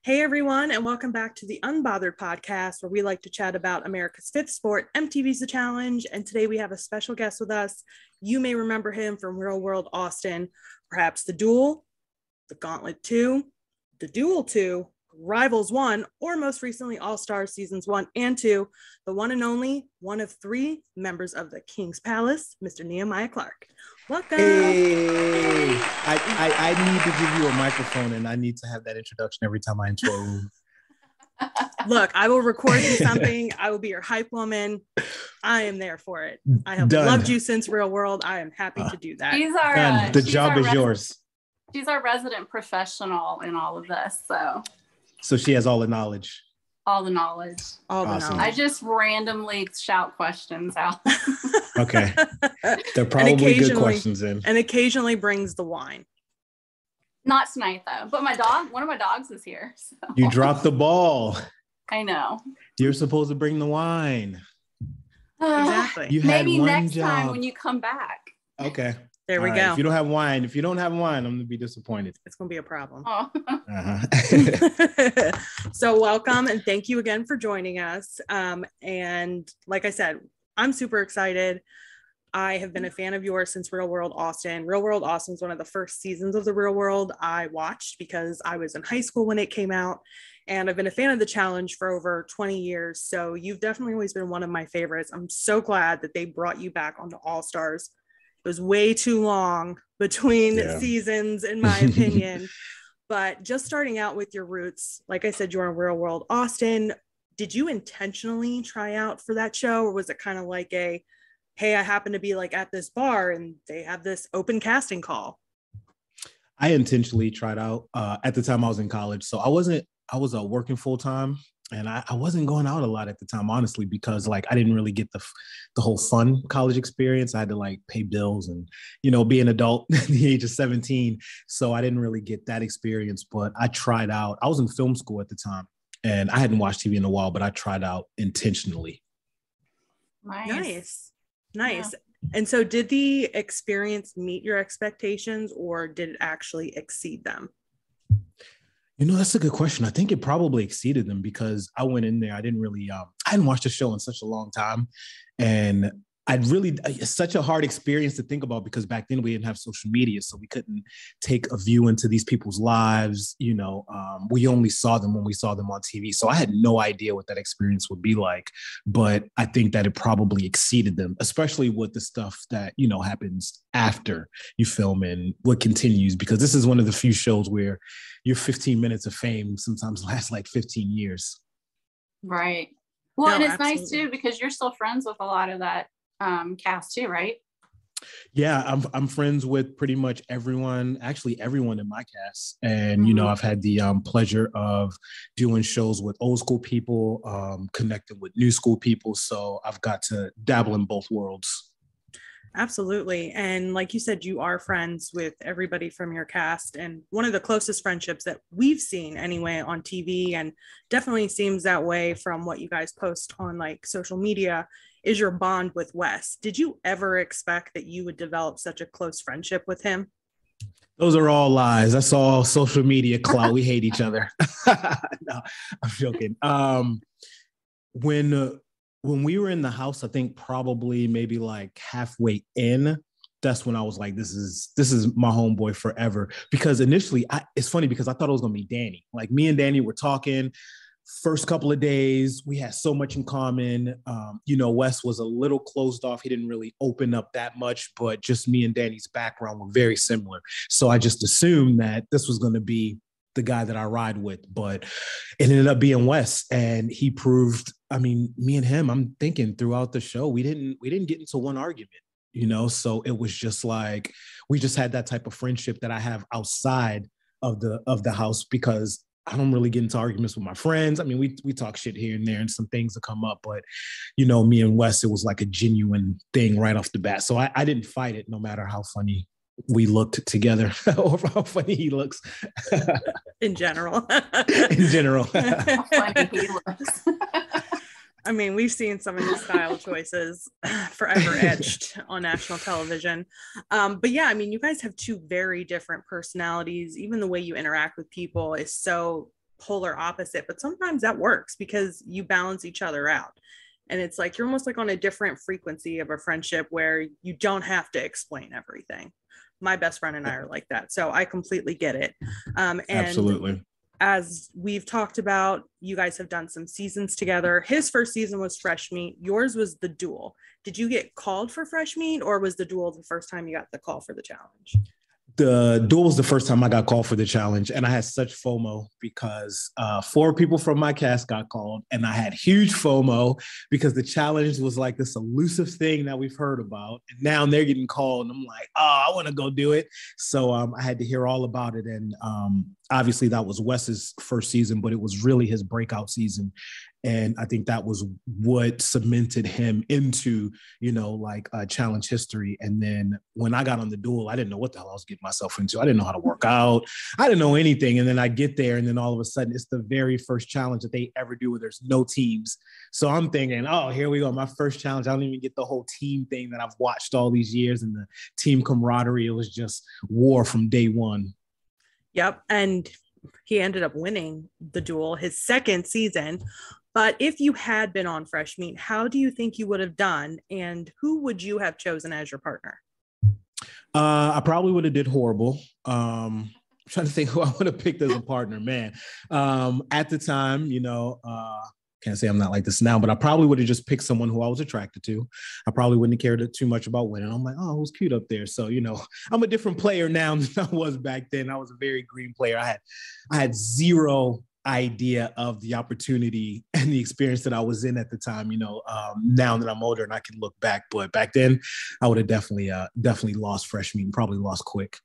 Hey everyone, and welcome back to the Unbothered podcast, where we like to chat about America's fifth sport, MTV's The Challenge. And today we have a special guest with us. You may remember him from Real World Austin, perhaps The Duel, The Gauntlet 2, The Duel 2, Rivals 1, or most recently AllStars seasons 1 and 2, the one and only one of three members of the King's Palace, Mr. Nehemiah Clark. Welcome. Hey, I need to give you a microphone, and I need to have that introduction every time I enter a room. Look, I will record you something. I will be your hype woman. I am there for it. I have Done. loved you since Real World. I am happy to do that. The job is yours. She's our resident professional in all of this. So she has all the knowledge. All the knowledge. Awesome. I just randomly shout questions out. Okay. They're probably good questions in. And occasionally brings the wine. Not tonight, though. But one of my dogs is here. So. You dropped the ball. I know. You're supposed to bring the wine. Exactly. You had Maybe one next job. time when you come back. Okay. There we go. If you don't have wine, I'm going to be disappointed. It's going to be a problem. Oh. So welcome and thank you again for joining us. And like I said, I'm super excited. I have been a fan of yours since Real World Austin. Real World Austin is one of the first seasons of The Real World I watched because I was in high school when it came out. And I've been a fan of The Challenge for over 20 years. So you've definitely always been one of my favorites. I'm so glad that they brought you back onto AllStars. It was way too long between seasons, in my opinion. But just starting out with your roots, like I said, you're on Real World Austin. Did you intentionally try out for that show? Or was it kind of like hey, I happen to be like at this bar and they have this open casting call? I intentionally tried out. At the time I was in college. So I was working full time. And I wasn't going out a lot at the time, honestly, because I didn't really get the whole fun college experience. I had to pay bills and, be an adult at the age of 17. So I didn't really get that experience, but I tried out. I was in film school at the time and I hadn't watched TV in a while, but I tried out intentionally. Nice. Yeah. And so did the experience meet your expectations or did it actually exceed them? That's a good question. I think it probably exceeded them because I went in there. I hadn't watched the show in such a long time. And it's such a hard experience to think about because back then we didn't have social media. So we couldn't take a view into these people's lives. We only saw them when we saw them on TV. So I had no idea what that experience would be like. But I think that it probably exceeded them, especially with the stuff that, happens after you film and what continues, because this is one of the few shows where your 15 minutes of fame sometimes lasts 15 years. Right. Well, No, and it's absolutely. nice too, because you're still friends with a lot of that cast too, right? Yeah, I'm friends with pretty much everyone in my cast. And, I've had the pleasure of doing shows with old school people, connecting with new school people. So I've got to dabble in both worlds. Absolutely. And like you said, you are friends with everybody from your cast, and one of the closest friendships that we've seen anyway on TV, and definitely seems that way from what you guys post on social media, is your bond with Wes. Did you ever expect that you would develop such a close friendship with him? Those are all lies. That's all social media clout. We hate each other. No, I'm joking. When we were in the house, I think probably maybe halfway in, that's when I was like, this is my homeboy forever. Because initially, it's funny because I thought it was going to be Danny. Me and Danny were talking. First couple of days, we had so much in common. Wes was a little closed off. He didn't really open up that much, but just me and Danny's background were very similar. So I just assumed that this was going to be the guy that I ride with, but it ended up being Wes, and he proved, me and him, I'm thinking throughout the show, we didn't get into one argument, so it was just we just had that type of friendship that I have outside of the house, because I don't really get into arguments with my friends. We talk shit here and there and some things that come up, but me and Wes, it was a genuine thing right off the bat. So I didn't fight it, no matter how funny we looked together or how funny he looks. In general. In general. How funny he looks. We've seen some of his style choices forever etched on national television. But yeah, you guys have two very different personalities. Even the way you interact with people is so polar opposite, but sometimes that works because you balance each other out. And it's like you're almost like on a different frequency of a friendship where you don't have to explain everything. My best friend and I are like that. So I completely get it. And Absolutely. as we've talked about, you guys have done some seasons together. His first season was Fresh Meat. Yours was the duel. Did you get called for Fresh Meat, or was the duel the first time you got the call for the challenge? The duel was the first time I got called for the challenge, and I had such FOMO because 4 people from my cast got called, and I had huge FOMO because the challenge was like this elusive thing that we've heard about, and now they're getting called, and I'm like, oh, I want to go do it. So I had to hear all about it, and obviously that was Wes's first season, but it was really his breakout season. And I think that was what cemented him into, like challenge history. And then when I got on the duel, I didn't know what the hell I was getting myself into. I didn't know how to work out. I didn't know anything. And then I get there, and then all of a sudden it's the very first challenge that they ever do where there's no teams. So I'm thinking, oh, here we go. My first challenge. I don't even get the whole team thing that I've watched all these years, and the team camaraderie. It was just war from day one. Yep. And he ended up winning the duel his second season. But if you had been on Fresh Meat, how do you think you would have done? And who would you have chosen as your partner? I probably would have did horrible. I'm trying to think who I would have picked as a partner, man. At the time, can't say I'm not like this now, but I probably would have just picked someone who I was attracted to. I probably wouldn't have cared too much about winning. I'm like, oh, who's cute up there? So, I'm a different player now than I was back then. I was a very green player. I had zero idea of the opportunity and the experience that I was in at the time, now that I'm older and I can look back, but back then I would have definitely lost Fresh Meat and probably lost quick.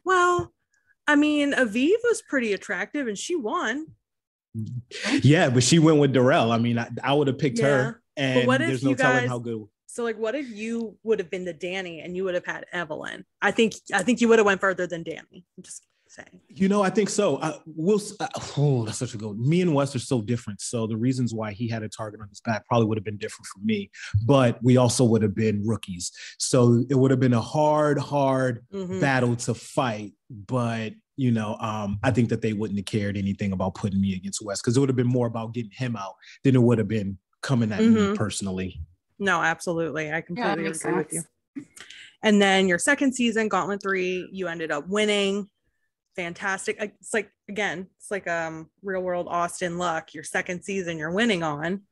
Well, I mean, Aviv was pretty attractive and she won. Yeah, but she went with Darrell. I mean, I would have picked her, and but what if there's no telling how good. So like, what if you would have been the Danny and you would have had Evelyn? I think you would have went further than Danny. I'm just saying. I think so. That's such a good. Me and Wes are so different. So the reasons why he had a target on his back probably would have been different for me, but we also would have been rookies. So it would have been a hard battle to fight. But I think that they wouldn't have cared anything about putting me against Wes, because it would have been more about getting him out than it would have been coming at me personally. No, absolutely. I completely agree with you. And then your second season, Gauntlet 3, you ended up winning. Fantastic. It's like, again, it's like Real World Austin luck. Your second season you're winning on.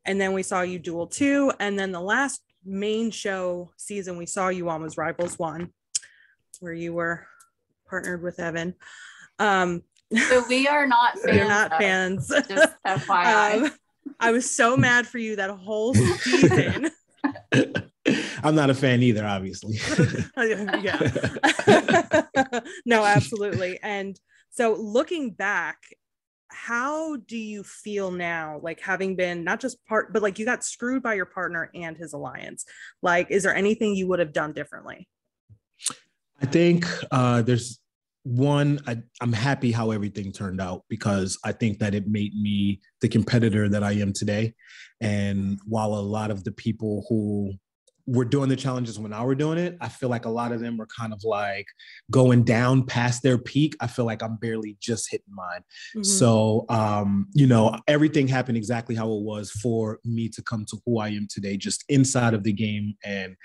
And then we saw you Duel 2. And then the last main show season we saw you on was Rivals 1, where you were partnered with Evan. So we are not fans. You're not fans. Just FYI. I was so mad for you that whole season. I'm not a fan either, obviously. Yeah. No, absolutely. And so looking back, how do you feel now, like having been not just but like you got screwed by your partner and his alliance? Like, is there anything you would have done differently? I think there's one, I'm happy how everything turned out, because I think that it made me the competitor that I am today. And while a lot of the people who were doing the challenges when I were doing it, I feel like a lot of them were kind of like going down past their peak. I feel like I'm barely just hitting mine. Mm-hmm. So, everything happened exactly how it was for me to come to who I am today, just inside of the game and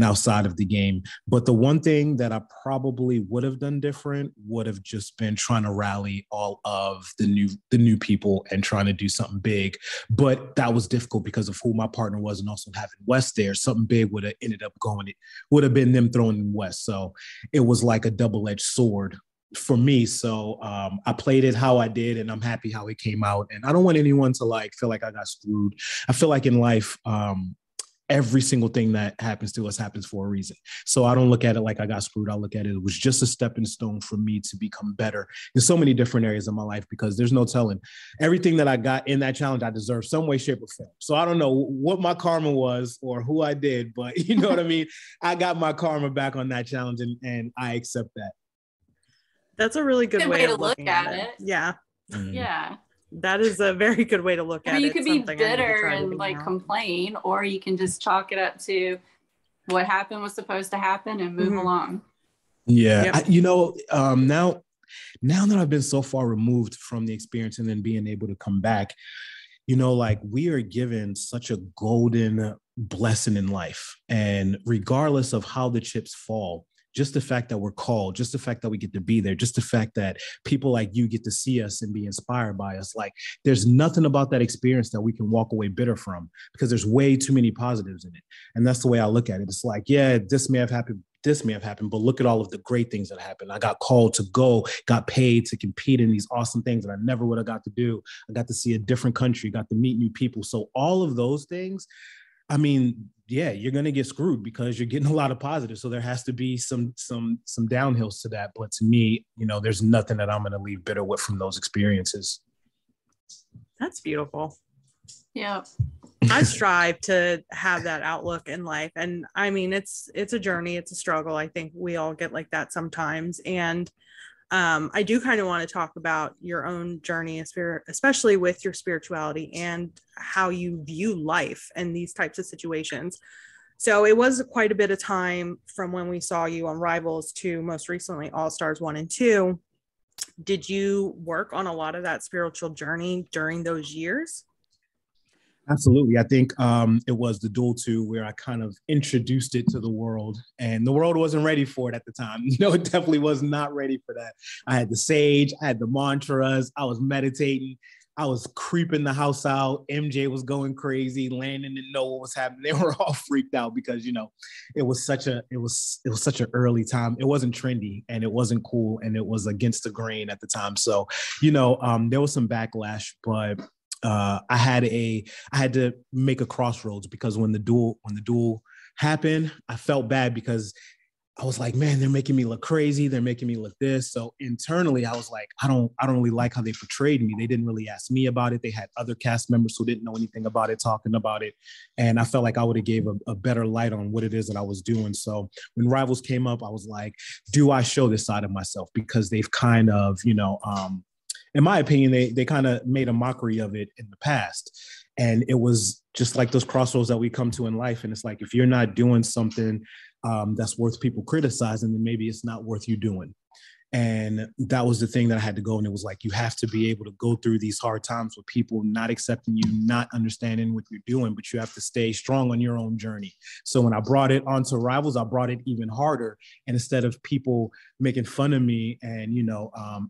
outside of the game. But the one thing that I probably would have done different would have just been trying to rally all of the new people and trying to do something big. But that was difficult because of who my partner was, and also having Wes there. Something big would have ended up going. It would have been them throwing in Wes. So it was like a double-edged sword for me. So I played it how I did, and I'm happy how it came out. And I don't want anyone to feel like I got screwed. I feel like in life, every single thing that happens to us happens for a reason. So I don't look at it like I got screwed. I look at it was just a stepping stone for me to become better in so many different areas of my life, because there's no telling. Everything that I got in that challenge, I deserve some way, shape, or form. So I don't know what my karma was or who I did, but you know what I mean? I got my karma back on that challenge, and I accept that. That's a really good way of looking at it. Yeah. Mm. Yeah. That is a very good way to look at it. You could be bitter and complain, or you can just chalk it up to what happened was supposed to happen and move along. Yeah. Yep. Now now that I've been so far removed from the experience and then being able to come back, like we are given such a golden blessing in life. And regardless of how the chips fall, just the fact that we're called, just the fact that we get to be there, just the fact that people like you get to see us and be inspired by us, like there's nothing about that experience that we can walk away bitter from, because there's way too many positives in it. And that's the way I look at it. It's like, yeah, this may have happened, but look at all of the great things that happened. I got called to go, got paid to compete in these awesome things that I never would have got to do. I got to see a different country, got to meet new people. So all of those things, I mean, yeah, you're going to get screwed because you're getting a lot of positives. So there has to be some downhills to that. But to me, there's nothing that I'm going to leave bitter with from those experiences. That's beautiful. Yeah. I strive to have that outlook in life. And I mean, it's a journey. It's a struggle. I think we all get like that sometimes. And I do kind of want to talk about your own journey, especially with your spirituality and how you view life and these types of situations. So it was quite a bit of time from when we saw you on Rivals to most recently AllStars 1 and 2. Did you work on a lot of that spiritual journey during those years? Absolutely. I think it was the Duel 2 where I kind of introduced it to the world, and the world wasn't ready for it at the time. It definitely was not ready for that. I had the sage, I had the mantras, I was meditating, I was creeping the house out. MJ was going crazy. Landon didn't know what was happening. They were all freaked out because, it was such an early time. It wasn't trendy and it wasn't cool and it was against the grain at the time. So, there was some backlash, but I had to make a crossroads, because when the duel happened, I felt bad because I was like, man, they're making me look crazy. They're making me look this. So internally, I was like, I don't really like how they portrayed me. They didn't really ask me about it. They had other cast members who didn't know anything about it, talking about it. And I felt like I would have gave a better light on what it is that I was doing. So when Rivals came up, I was like, do I show this side of myself? Because they've kind of, in my opinion, they kind of made a mockery of it in the past. And it was just like those crossroads that we come to in life. And it's like, if you're not doing something that's worth people criticizing, then maybe it's not worth you doing. And that was the thing that I had to go. And it was like, you have to be able to go through these hard times with people not accepting you, not understanding what you're doing, but you have to stay strong on your own journey. So when I brought it onto Rivals, I brought it even harder. And instead of people making fun of me and,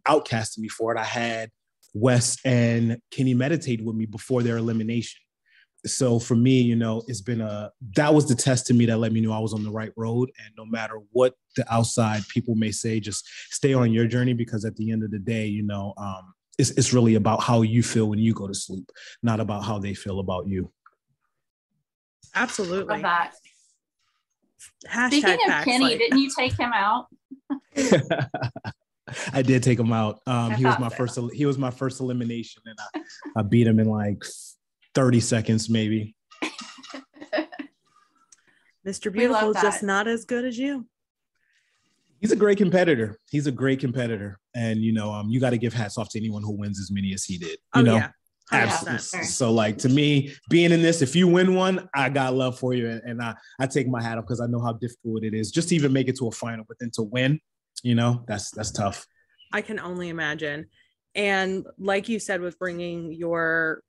outcasting me for it, I had Wes and Kenny meditate with me before their elimination. So for me, it's been that was the test to me that let me know I was on the right road. And no matter what the outside people may say, just stay on your journey, because at the end of the day, it's really about how you feel when you go to sleep, not about how they feel about you. Absolutely. Love that. Speaking of Kenny, didn't you take him out? I did take him out. He was my first elimination, and I beat him in like 30 seconds, maybe. Mr. Beautiful is just not as good as you. He's a great competitor. And, you got to give hats off to anyone who wins as many as he did. Yeah. Absolutely. So like, to me, being in this, if you win one, I got love for you. And I take my hat off, because I know how difficult it is just to even make it to a final, but then to win, that's tough. I can only imagine. And like you said, with bringing your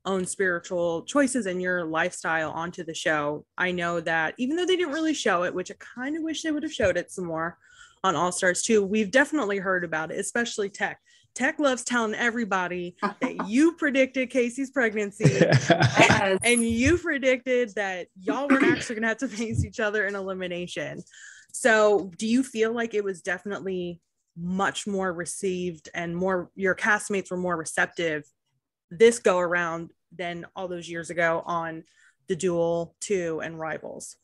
own spiritual choices and your lifestyle onto the show, I know that even though they didn't really show it, which I kind of wish they would have showed it some more on AllStars 2, we've definitely heard about it, especially Tech. Tech loves telling everybody that you predicted Casey's pregnancy and you predicted that y'all were actually going to have to face each other in elimination. So do you feel like it was definitely much more received and your castmates were more receptive this go around than all those years ago on the Duel 2 and Rivals?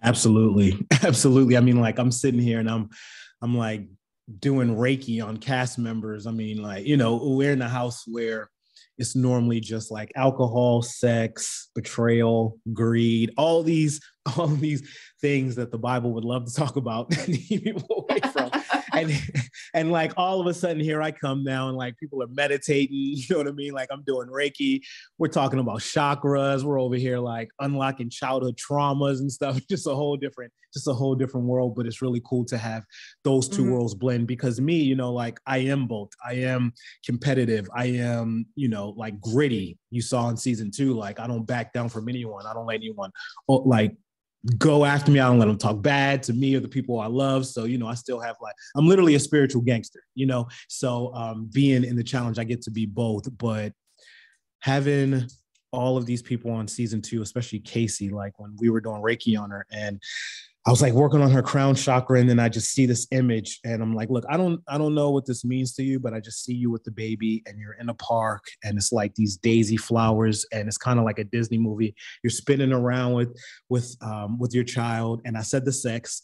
Absolutely. I mean, like, I'm sitting here and I'm like doing Reiki on cast members. I mean, like, we're in a house where it's normally just like alcohol, sex, betrayal, greed, all these all of these things that the Bible would love to talk about and keep people away from. And like all of a sudden here I come now and like people are meditating, you know what I mean? Like I'm doing Reiki. We're talking about chakras. We're over here like unlocking childhood traumas and stuff. Just a whole different world. But it's really cool to have those two worlds blend, because me, you know, like I am both. I am competitive. I am, you know, like gritty. You saw in season 2, like I don't back down from anyone. I don't let anyone like go after me. I don't let them talk bad to me or the people I love. So, you know, I still have like, I'm literally a spiritual gangster, you know? So being in the challenge, I get to be both, but having all of these people on season 2, especially Casey, like when we were doing Reiki on her and I was like working on her crown chakra, and then I just see this image and I'm like, look, I don't know what this means to you, but I just see you with the baby and you're in a park and it's like these daisy flowers and it's kind of like a Disney movie. You're spinning around with your child. And I said the sex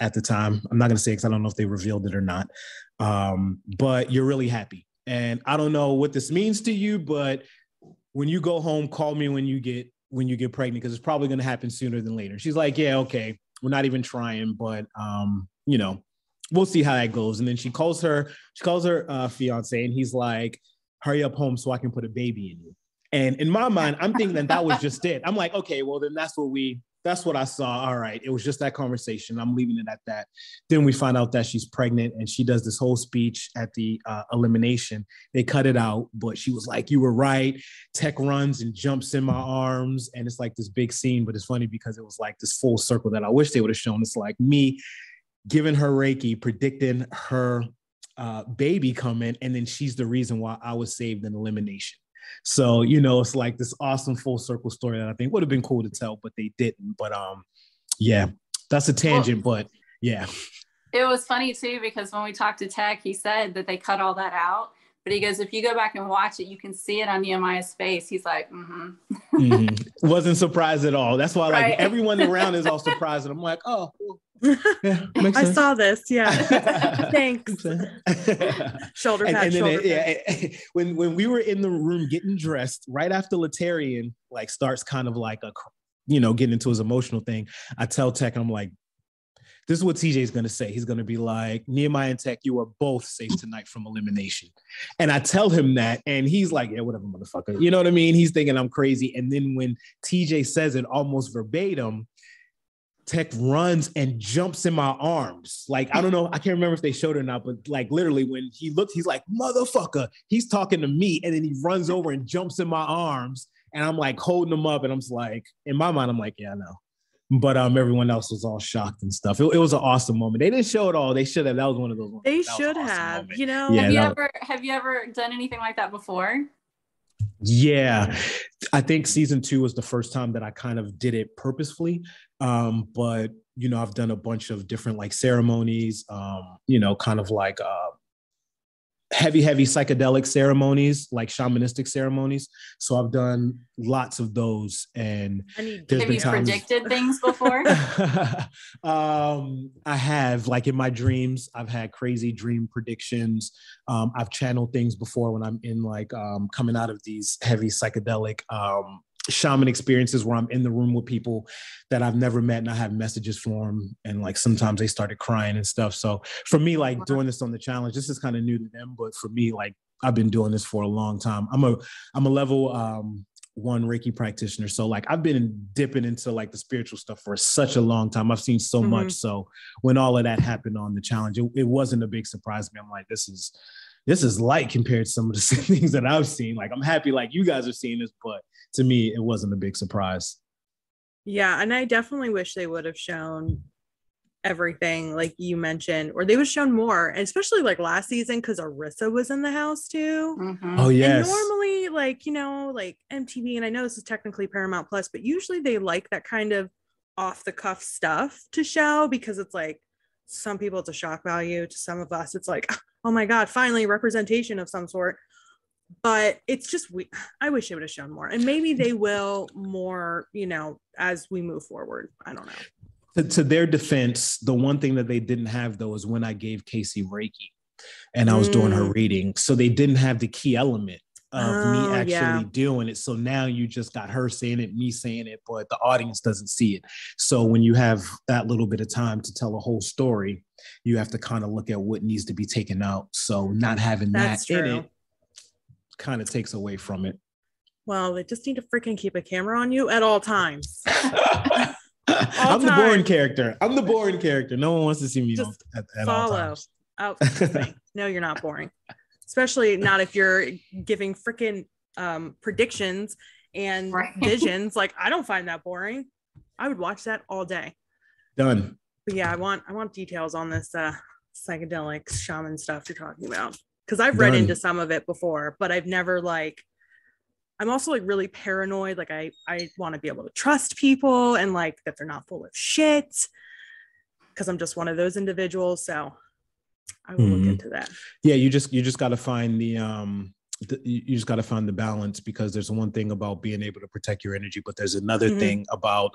at the time. I'm not going to say, because I don't know if they revealed it or not. But you're really happy. And I don't know what this means to you, but when you go home, call me when you get pregnant, because it's probably going to happen sooner than later. She's like, yeah, okay. We're not even trying, but you know, we'll see how that goes. And then she calls her fiance, and he's like, hurry up home so I can put a baby in you. And in my mind, I'm thinking that was just it. I'm like, okay, well then that's what I saw. All right. It was just that conversation. I'm leaving it at that. Then we find out that she's pregnant, and she does this whole speech at the elimination. They cut it out, but she was like, you were right. Tech runs and jumps in my arms. And it's like this big scene, but it's funny because it was like this full circle that I wish they would have shown. It's like me giving her Reiki, predicting her baby coming. And then she's the reason why I was saved in elimination. So, you know, it's like this awesome full circle story that I think would have been cool to tell, but they didn't. But yeah, that's a tangent, but yeah. It was funny too, because when we talked to Tech, he said that they cut all that out. But he goes, if you go back and watch it, you can see it on Nehemiah's face. He's like, Wasn't surprised at all. That's why like everyone around is all surprised. And I'm like, oh, yeah, I saw this. Yeah. Thanks. Shoulder pat, shoulder pat. When we were in the room getting dressed, right after Latarian like starts kind of like getting into his emotional thing, I tell Tech, I'm like, this is what TJ's going to say. He's going to be like, Nehemiah and Tech, you are both safe tonight from elimination. And I tell him that, and he's like, yeah, whatever, motherfucker. You know what I mean? He's thinking I'm crazy. And then when TJ says it almost verbatim, Tech runs and jumps in my arms. Like, I don't know. I can't remember if they showed it or not, but like literally when he looked, he's like, motherfucker, he's talking to me. And then he runs over and jumps in my arms. And I'm like holding him up. And I'm just like, in my mind, I'm like, yeah, I know. But everyone else was all shocked and stuff. It was an awesome moment. They didn't show it all. They should have. That was one of those ones. They should have, awesome, you know. Yeah, have you ever done anything like that before? Yeah, I think season 2 was the first time that I kind of did it purposefully. But you know, I've done a bunch of different like ceremonies, kind of like heavy psychedelic ceremonies, like shamanistic ceremonies. So I've done lots of those. And have you predicted things before? I have, like in my dreams, I've had crazy dream predictions. I've channeled things before when I'm in like coming out of these heavy psychedelic shaman experiences where I'm in the room with people that I've never met, and I have messages for them, and like sometimes they started crying and stuff. So for me, like doing this on the challenge, this is kind of new to them, but for me, like I've been doing this for a long time. I'm a level 1 Reiki practitioner, so like I've been dipping into like the spiritual stuff for such a long time. I've seen so much. So when all of that happened on the challenge, it wasn't a big surprise to me. I'm like, this is light compared to some of the things that I've seen. Like, I'm happy like you guys are seeing this, but to me, it wasn't a big surprise. Yeah. And I definitely wish they would have shown everything like you mentioned, or they would have shown more, and especially like last season, because Arissa was in the house too. Oh, yes. And normally, like, you know, like MTV, and I know this is technically Paramount Plus, but usually they like that kind of off the cuff stuff to show, because it's like, some people it's a shock value, to some of us it's like, oh my god, finally representation of some sort. But it's just, I wish they would have shown more, and maybe they will more, you know, as we move forward. I don't know. To their defense, the one thing that they didn't have though is when I gave Casey Reiki and I was doing her reading, so they didn't have the key element of me actually doing it. So now you just got her saying it, me saying it, but the audience doesn't see it. So when you have that little bit of time to tell a whole story, you have to kind of look at what needs to be taken out. So not having that in it kind of takes away from it. Well, they just need to freaking keep a camera on you at all times. I'm the boring character. I'm the boring character. No one wants to see me just at all times. Oh, no, you're not boring. Especially not if you're giving freaking predictions and visions. Like, I don't find that boring. I would watch that all day. Done. But yeah, I want details on this psychedelic shaman stuff you're talking about. Because I've read into some of it before, but I've never I'm also really paranoid. Like I want to be able to trust people and that they're not full of shit. Because I'm just one of those individuals. So I will look into that. Yeah, you just got to find you just got to find the balance, because there's one thing about being able to protect your energy, but there's another thing about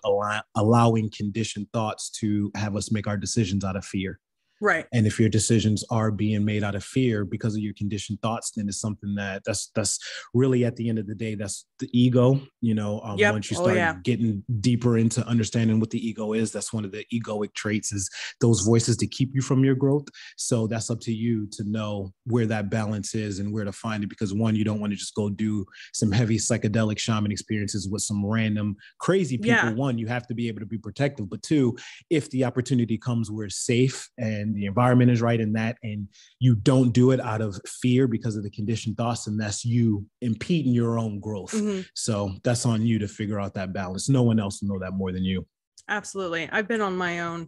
allowing conditioned thoughts to have us make our decisions out of fear. Right. And if your decisions are being made out of fear because of your conditioned thoughts, then it's something that's really, at the end of the day, that's the ego. Once you start getting deeper into understanding what the ego is, that's one of the egoic traits, is those voices to keep you from your growth. So that's up to you to know where that balance is and where to find it. Because one, you don't want to just go do some heavy psychedelic shaman experiences with some random crazy people. Yeah. One, you have to be able to be protective. But two, if the opportunity comes where it's safe and the environment is right in that, and you don't do it out of fear because of the conditioned thoughts, and that's you impeding your own growth. So that's on you to figure out that balance. No one else will know that more than you. Absolutely. I've been on my own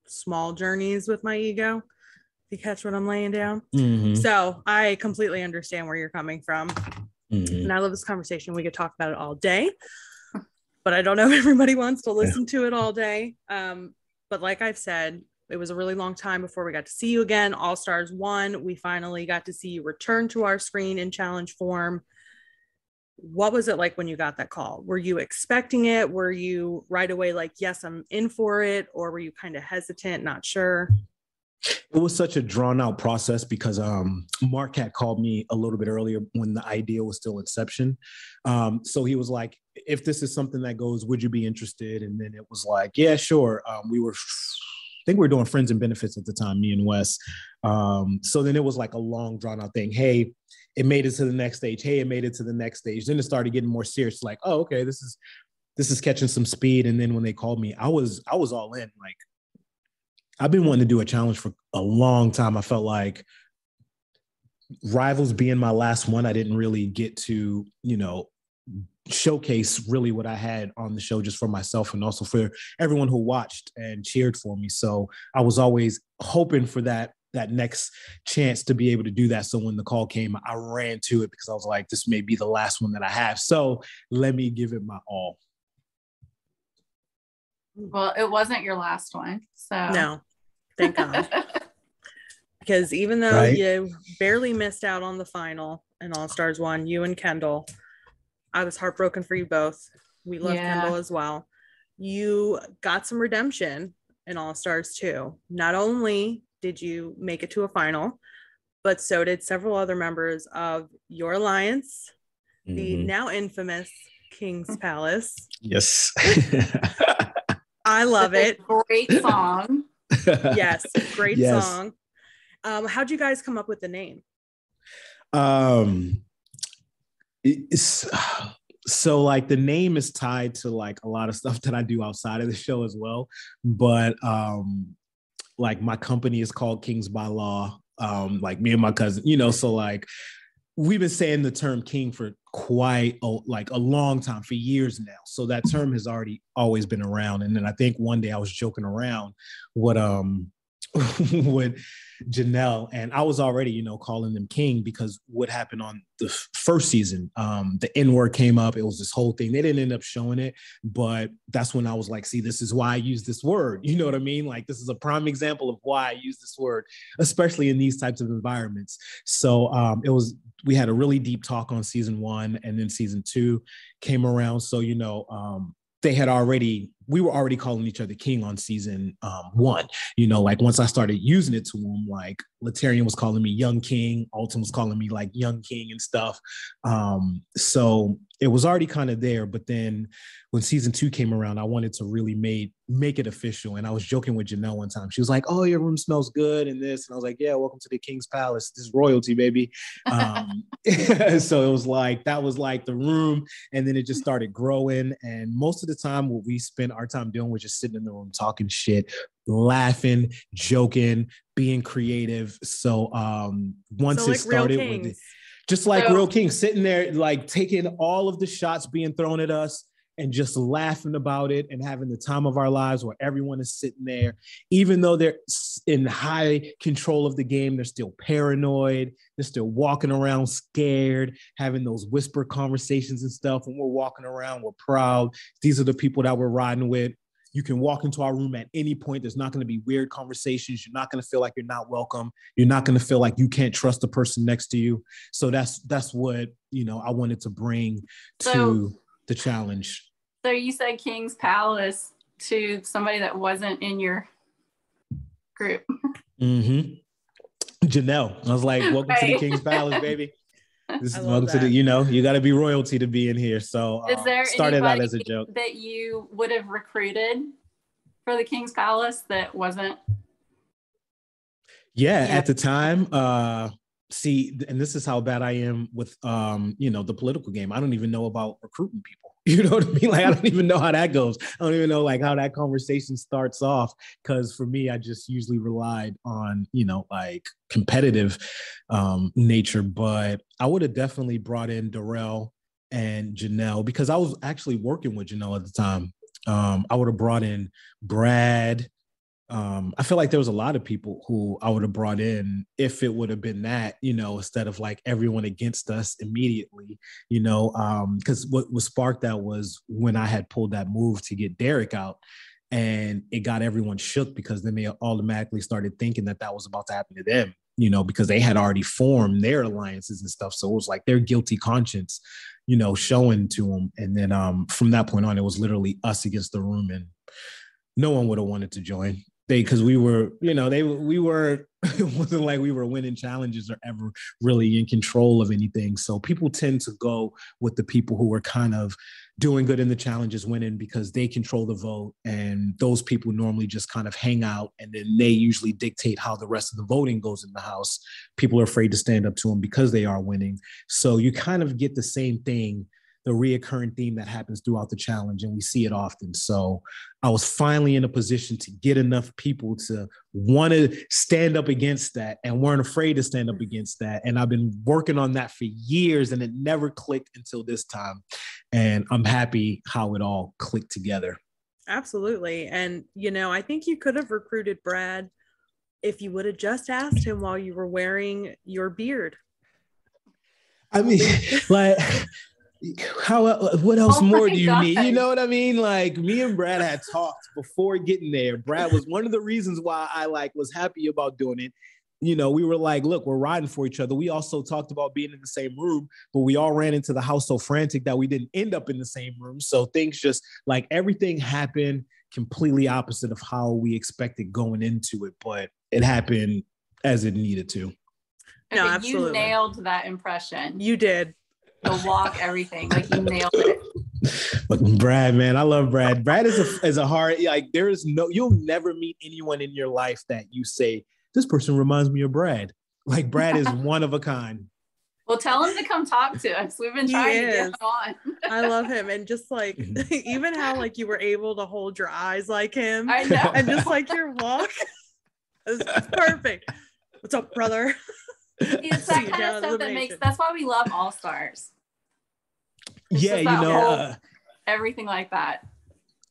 small journeys with my ego, if you catch what I'm laying down. So I completely understand where you're coming from. And I love this conversation. We could talk about it all day, but I don't know if everybody wants to listen to it all day. But like I've said, it was a really long time before we got to see you again. AllStars 1, we finally got to see you return to our screen in challenge form. What was it like when you got that call? Were you expecting it? Were you right away like, yes, I'm in for it? Or were you kind of hesitant, not sure? It was such a drawn out process because Mark had called me a little bit earlier when the idea was still inception. So he was like, if this is something that goes, would you be interested? And then it was like, yeah, sure. I think we were doing friends and benefits at the time, me and Wes. So then it was like a long drawn out thing. Hey, it made it to the next stage. Hey, it made it to the next stage. Then it started getting more serious. Like, oh, okay, this is catching some speed. And then when they called me, I was all in. Like, I've been wanting to do a challenge for a long time. I felt like Rivals being my last one, I didn't really get to, showcase really what I had on the show just for myself and also for everyone who watched and cheered for me. So I was always hoping for that next chance to be able to do that. So when the call came, I ran to it because I was like, this may be the last one that I have. So let me give it my all. Well, it wasn't your last one. So no, thank God. Because even though you barely missed out on the final in AllStars 1, you and Kendall, I was heartbroken for you both. We love Kendall as well. You got some redemption in AllStars 2. Not only did you make it to a final, but so did several other members of your alliance, the now infamous King's Palace. Yes. I love it. Great song. Yes, great song. How'd you guys come up with the name? So like the name is tied to like a lot of stuff that I do outside of the show as well. But like my company is called Kings by Law. Like me and my cousin, so like we've been saying the term king for quite a long time, for years now. So that term has always been around. And then I think one day I was joking around with Janelle, and I was already, calling them king because what happened on the first season, the N-word came up. It was this whole thing. They didn't end up showing it, but that's when I was like, see, this is why I use this word. You know what I mean? Like, this is a prime example of why I use this word, especially in these types of environments. So we had a really deep talk on season 1, and then season 2 came around. So, they had already we were already calling each other king on season 1. You know, like once I started using it to him, like Latarian was calling me young king, Alton was calling me like young king and stuff. So it was already kind of there. But then when season 2 came around, I wanted to really make it official. And I was joking with Janelle one time. She was like, "Oh, your room smells good," and this. And I was like, "Yeah, welcome to the King's Palace. This is royalty, baby." So it was like, that was like the room. And then it just started growing. And most of the time, what we spent our time doing was just sitting in the room, talking shit, laughing, joking, being creative. So once it started with it, just like real kings, sitting there, like taking all of the shots being thrown at us and just laughing about it and having the time of our lives, where everyone is sitting there, even though they're in high control of the game, they're still paranoid. They're still walking around scared, having those whisper conversations and stuff. When we're walking around, we're proud. These are the people that we're riding with. You can walk into our room at any point. There's not going to be weird conversations. You're not going to feel like you're not welcome. You're not going to feel like you can't trust the person next to you. So that's what, you know, I wanted to bring to the challenge. So you said King's Palace to somebody that wasn't in your group. Mm-hmm. Janelle. I was like, "Welcome to the King's Palace, baby." This is welcome to the, you know, you got to be royalty to be in here. So is there started out as a joke that you would have recruited for the King's Palace that wasn't? Yeah, at the time. See, and this is how bad I am with, you know, the political game. I don't even know about recruiting people. You know what I mean? Like, I don't even know how that goes. I don't even know like how that conversation starts off. Because for me, I just usually relied on, you know, like competitive nature. But I would have definitely brought in Darrell and Janelle, because I was actually working with Janelle at the time. I would have brought in Brad. I feel like there was a lot of people who I would have brought in if it would have been that, you know, instead of like everyone against us immediately, you know, because what sparked that was when I had pulled that move to get Derek out, and it got everyone shook, because then they automatically started thinking that that was about to happen to them, you know, because they had already formed their alliances and stuff. So it was like their guilty conscience, you know, showing to them. And then from that point on, it was literally us against the room, and no one would have wanted to join. Because we were, you know, we were, it wasn't like we were winning challenges or ever really in control of anything. So people tend to go with the people who were kind of doing good in the challenges, winning, because they control the vote. And those people normally just kind of hang out, and then they usually dictate how the rest of the voting goes in the house. People are afraid to stand up to them because they are winning. So you kind of get the same thing, the reoccurring theme that happens throughout the challenge, and we see it often. So I was finally in a position to get enough people to want to stand up against that and weren't afraid to stand up against that. And I've been working on that for years, and it never clicked until this time. And I'm happy how it all clicked together. Absolutely. And, you know, I think you could have recruited Brad if you would have just asked him while you were wearing your beard. I mean, like... what else more do you need? You know what I mean? Like, me and Brad had talked before getting there. Brad was one of the reasons why I was happy about doing it. You know, we were like, look, we're riding for each other. We also talked about being in the same room, but we all ran into the house so frantic that we didn't end up in the same room. So things just like everything happened completely opposite of how we expected going into it, but it happened as it needed to. No, absolutely. You nailed that impression. You did. The walk, everything, like you nailed it. But Brad, man, I love Brad. Brad is a hard, like, there is no, you'll never meet anyone in your life that you say, this person reminds me of Brad. Like, Brad is one of a kind. Well, tell him to come talk to us. We've been trying to get him on. I love him. And just like, even how like you were able to hold your eyes like him. I know. And just like your walk. It's perfect. What's up, brother? It's that kind of stuff that makes, that's why we love AllStars. Yeah, you know, everything like that.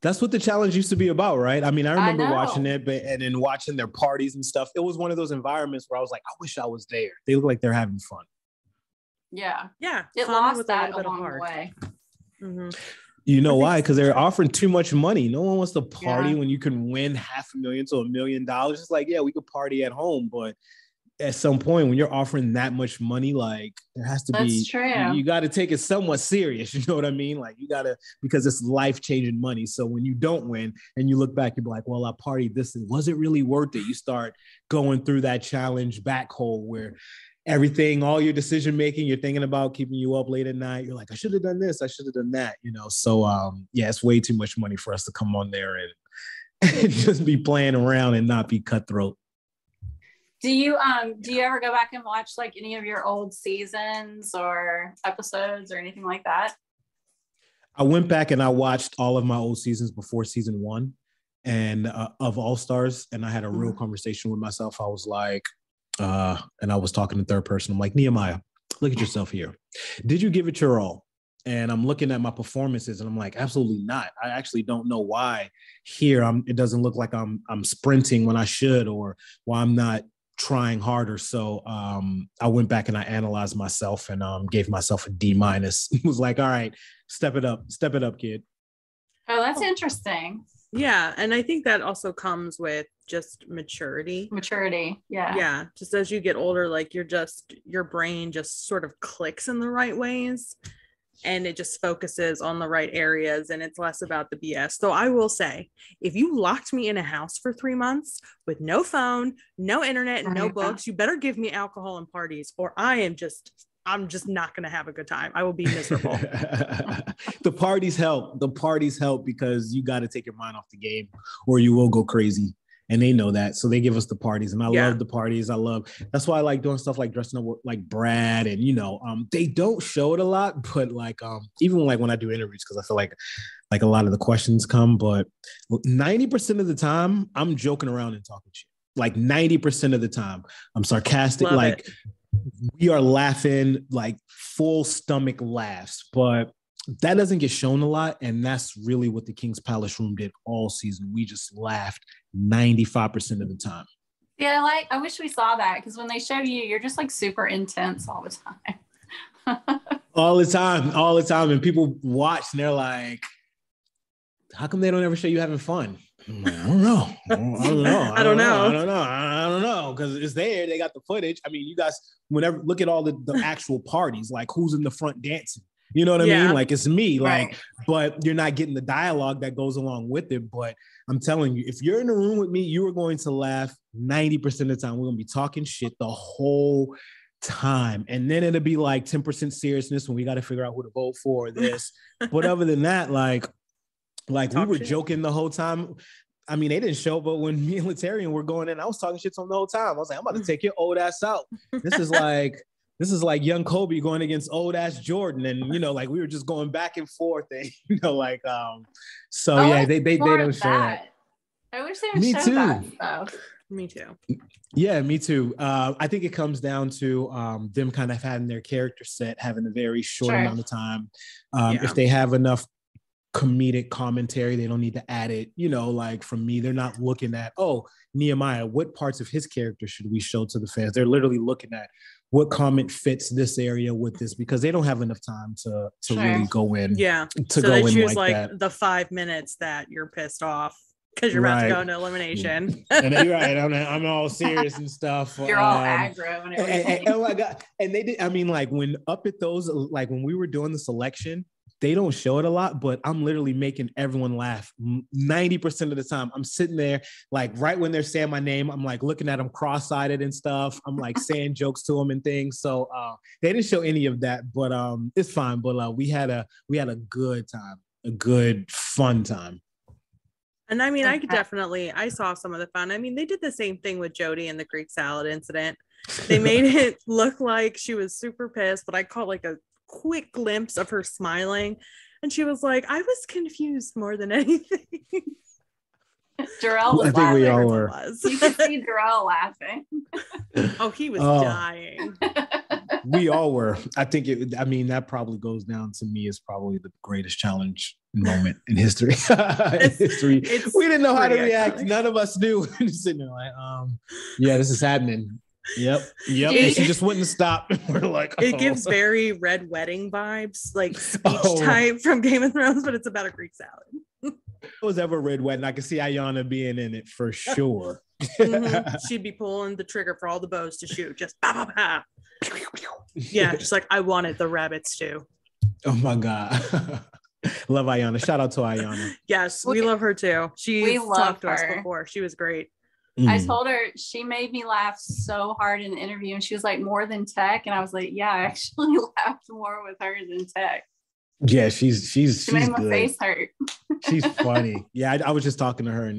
That's what the challenge used to be about, right? I mean, I remember watching it, and then watching their parties and stuff. It was one of those environments where I was like, I wish I was there. They look like they're having fun. Yeah. Yeah. It lost that along the way. Mm-hmm. You know why? Because they're offering too much money. No one wants to party when you can win $500,000 to $1 million. It's like, yeah, we could party at home, but at some point when you're offering that much money, like there has to be, you got to take it somewhat serious. You know what I mean? Like you got to, because it's life-changing money. So when you don't win and you look back, you're like, well, I partied this, and was it really worth it? You start going through that challenge back hole where everything, all your decision-making, you're thinking about keeping you up late at night. You're like, I should have done this. I should have done that, you know? So yeah, it's way too much money for us to come on there and just be playing around and not be cutthroat. Do you ever go back and watch like any of your old seasons or episodes or anything like that? I went back and I watched all of my old seasons before season 1 and of AllStars, and I had a real conversation with myself. I was like, and I was talking in third person. I'm like, Nehemiah, look at yourself here. Did you give it your all? And I'm looking at my performances and I'm like, absolutely not. I actually don't know why here it doesn't look like I'm sprinting when I should, or why I'm not trying harder. So I went back and I analyzed myself and gave myself a D-. It was like, all right, step it up, kid. Oh, that's interesting. Yeah. And I think that also comes with just maturity. Yeah. Yeah. Just as you get older, like your brain just sort of clicks in the right ways and it just focuses on the right areas and it's less about the BS. So I will say, if you locked me in a house for 3 months with no phone, no internet, and no books, you better give me alcohol and parties, or I'm just not going to have a good time. I will be miserable. The parties help because you got to take your mind off the game or you will go crazy. And they know that. So they give us the parties, and I love the parties. That's why I like doing stuff like dressing up like Brad, and, you know, they don't show it a lot, but like, even like when I do interviews, cause I feel like a lot of the questions come, but 90% of the time I'm joking around and talking shit. Like 90% of the time I'm sarcastic. Love like it. We are laughing, like full stomach laughs, but that doesn't get shown a lot. And that's really what the King's Palace room did all season. We just laughed 95% of the time. Yeah, like I wish we saw that, because when they show you, you're just like super intense all the time. all the time. And people watch and they're like, how come they don't ever show you having fun? I'm like, I don't know. I don't know. Because it's there. They got the footage. I mean, you guys, whenever look at all the actual parties, like who's in the front dancing. You know what I mean? Like it's me, like, right. But you're not getting the dialogue that goes along with it. But I'm telling you, if you're in the room with me, you are going to laugh 90% of the time. We're going to be talking shit the whole time. And then it'll be like 10% seriousness when we got to figure out who to vote for this. But other than that, like we were joking the whole time. I mean, they didn't show, but when me and Latarian were going in, I was talking shit to them the whole time. I was like, I'm about to take your old ass out. This is like young Kobe going against old ass Jordan. And, you know, like we were just going back and forth and, you know, like, so yeah, they don't show that. I wish they would show that stuff. Me too. Yeah, me too. I think it comes down to them kind of having their character set, having a very short amount of time. If they have enough comedic commentary, they don't need to add it. You know, like for me, they're not looking at, oh, Nehemiah, what parts of his character should we show to the fans? They're literally looking at what comment fits this area with this, because they don't have enough time to really go in. Yeah. So they choose like the 5 minutes that you're pissed off because you're about to go into elimination. And you're right. I'm all serious and stuff. You're all aggro and everything. Oh my God. And they did, I mean, like when up at those, like when we were doing the selection, they don't show it a lot, but I'm literally making everyone laugh 90% of the time. I'm sitting there, like right when they're saying my name, I'm like looking at them cross-eyed and stuff. I'm like saying jokes to them and things. So they didn't show any of that, but it's fine. But we had a good time, a good fun time. And I mean, I saw some of the fun. I mean, they did the same thing with Jody and the Greek salad incident. They made it look like she was super pissed, but I caught like a quick glimpse of her smiling, and she was like, I was confused more than anything. Jarrell was laughing. I think we all were. You could see Jarrell laughing. Oh, he was dying. We all were. I think that probably goes down to me as probably the greatest challenge moment in history. We didn't know how to react. Iconic. None of us knew. Just sitting there like, yeah, this is happening. Yep. And she just wouldn't stop. We're like, it gives very Red Wedding vibes, like speech type from Game of Thrones, but it's about a Greek salad. If it was ever Red Wedding, I could see Ayanna being in it for sure. She'd be pulling the trigger for all the bows to shoot, just bah, bah, bah. Yeah, just like I wanted the rabbits too. Oh my God. Love Ayana. Shout out to Ayana. Yes, we love her too. She's talked to us her. before. She was great. I told her, she made me laugh so hard in the interview, and she was like, more than Tech. And I was like, yeah, I actually laughed more with her than Tech. Yeah, she's made my good. Face hurt. She's funny. Yeah, I was just talking to her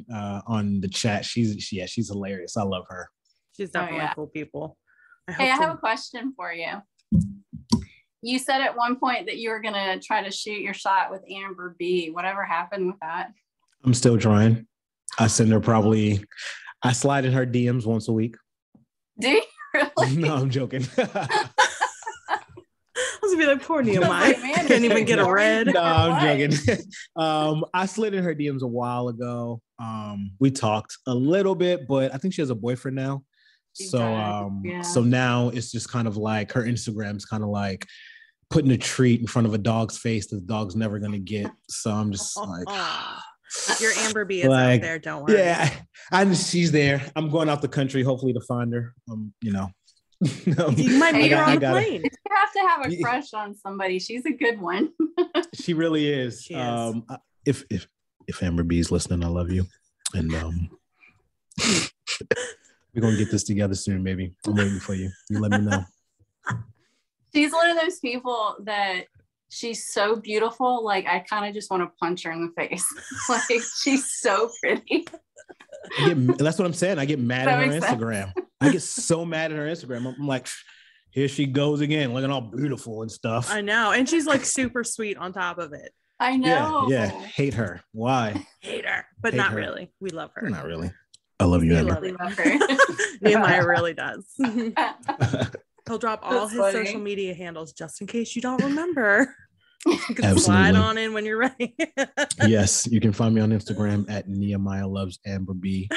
on the chat. She's hilarious. I love her. She's definitely cool people. I have a question for you. You said at one point that you were going to try to shoot your shot with Amber B. Whatever happened with that? I'm still trying. I send her I slide in her DMs once a week. Do you really? No, I'm joking. I was gonna be like, poor Nehemiah. Can't even get a red. No, I'm joking. I slid in her DMs a while ago. We talked a little bit, but I think she has a boyfriend now. So now it's just kind of like her Instagram's kind of like putting a treat in front of a dog's face that the dog's never gonna get. So I'm just like, your Amber B is out there. Don't worry. Yeah, she's there. I'm going out the country, hopefully to find her. You might meet her on the plane. You have to have a crush on somebody. She's a good one. She really is. She is. If Amber B is listening, I love you, and we're gonna get this together soon, baby. I'm waiting for you. You let me know. She's one of those people that she's so beautiful. Like I kind of just want to punch her in the face. Like she's so pretty. That's what I'm saying. I get mad at her Instagram. I get so mad at her Instagram. I'm like, here she goes again, looking all beautiful and stuff. I know. And she's like super sweet on top of it. I know. Yeah. Hate her. Why? Hate her. But not really. We love her. Not really. I love you, Amber. Love her. Nehemiah really does. He'll drop all his social media handles just in case you don't remember. You can slide on in when you're ready. Yes, you can find me on Instagram at Nehemiah Loves Amber B.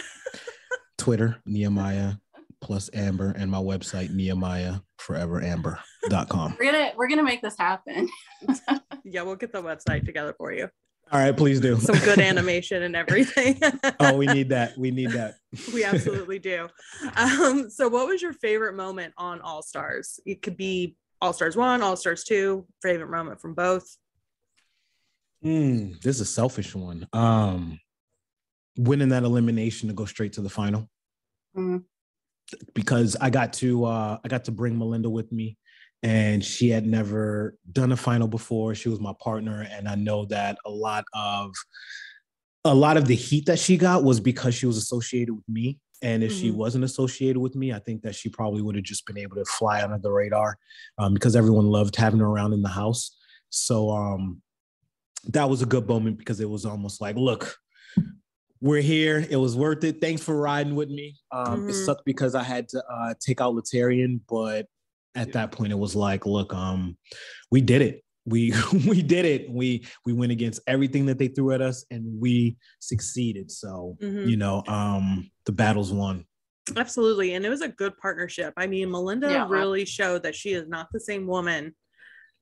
Twitter, Nehemiah plus Amber, and my website, NehemiahForeverAmber.com. We're gonna make this happen. Yeah, we'll get the website together for you. All right, please do. Some good animation and everything. Oh, we need that. We absolutely do. So what was your favorite moment on AllStars? It could be AllStars 1, AllStars 2, favorite moment from both. This is a selfish one. Winning that elimination to go straight to the final. Because I got to bring Melinda with me, and she had never done a final before. She was my partner, and I know that a lot of the heat that she got was because she was associated with me. And if she wasn't associated with me, I think that she probably would have just been able to fly under the radar, because everyone loved having her around in the house. So that was a good moment, because it was almost like, look, we're here. It was worth it. Thanks for riding with me. It sucked because I had to take out Letarian, but at that point it was like, look, we did it. We did it. We went against everything that they threw at us, and we succeeded. So, the battle's won. Absolutely. And it was a good partnership. I mean, Melinda really showed that she is not the same woman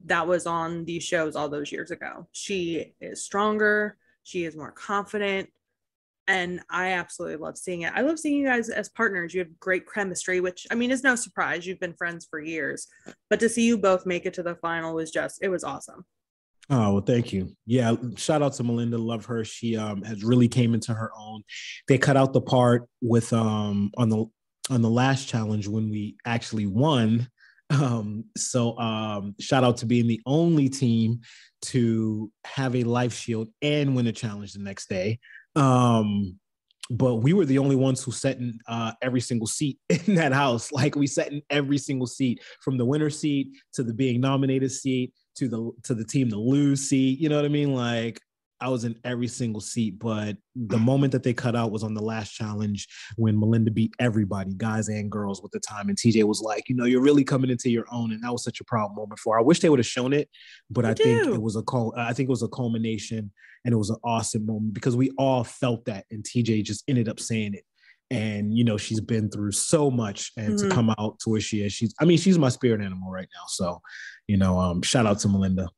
that was on these shows all those years ago. She is stronger. She is more confident. And I absolutely love seeing it. I love seeing you guys as partners. You have great chemistry, which, I mean, is no surprise. You've been friends for years. But to see you both make it to the final was it was awesome. Oh, well, thank you. Yeah, shout out to Melinda. Love her. She has really came into her own. They cut out the part with on the last challenge when we actually won. So shout out to being the only team to have a life shield and win a challenge the next day. But we were the only ones who sat in every single seat in that house. Like, we sat in every single seat, from the winner seat to the being nominated seat to the team to lose seat. You know what I mean? Like, I was in every single seat. But the moment that they cut out was on the last challenge, when Melinda beat everybody, guys and girls, with the time. And TJ was like, you're really coming into your own. And that was such a proud moment for her. I wish they would have shown it, but I think it was a culmination, and it was an awesome moment, because we all felt that. And TJ just ended up saying it. And, she's been through so much, and to come out to where she is, she's my spirit animal right now. So, shout out to Melinda.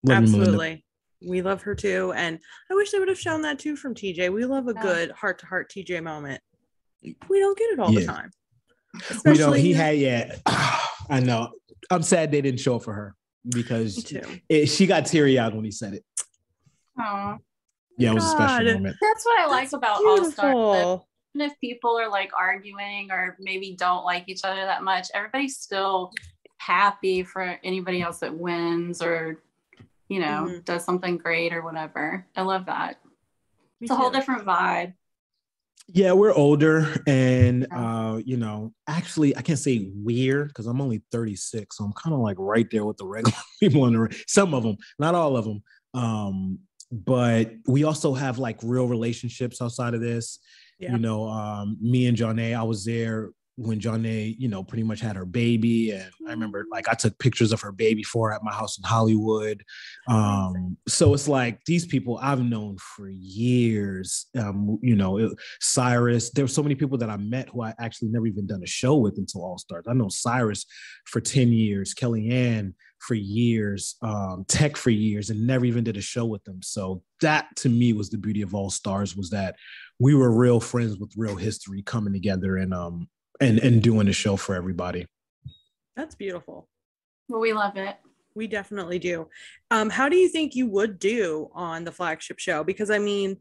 Absolutely. Melinda. We love her too. And I wish they would have shown that too from TJ. We love a good heart-to-heart TJ moment. We don't get it all the time. We don't. He had, I know. I'm sad they didn't show it for her because she got teary-eyed when he said it. Oh, yeah, it was a special moment. That's what I like about AllStars. Even if people are like arguing or maybe don't like each other that much, everybody's still happy for anybody else that wins or, you know, does something great or whatever. I love that. It's a whole different vibe. Yeah, we're older and, you know, actually I can't say we're because I'm only 36. So I'm kind of like right there with the regular people in the, some of them, not all of them. But we also have like real relationships outside of this. You know, me and Johnny, I was there when Johnny, you know, pretty much had her baby. And I remember like I took pictures of her baby for her at my house in Hollywood. So it's like these people I've known for years. You know, Cyrus, there were so many people that I met who I actually never even done a show with until AllStars. I know Cyrus for 10 years, Kellyanne for years, Tech for years, and never even did a show with them. So that to me was the beauty of AllStars, was that we were real friends with real history coming together and doing a show for everybody. That's beautiful. Well, we love it. We definitely do. How do you think you would do on the flagship show? Because I mean,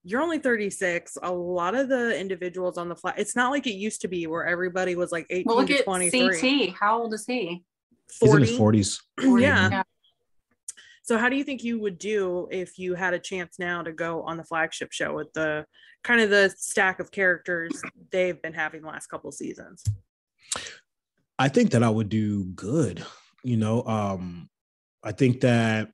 you're only 36. A lot of the individuals on the it's not like it used to be where everybody was like 18 to 23. Look at CT. How old is he? 40. He's in his 40s. Yeah. So how do you think you would do if you had a chance now to go on the flagship show with the kind of the stack of characters they've been having the last couple of seasons? I think that I would do good. You know, I think that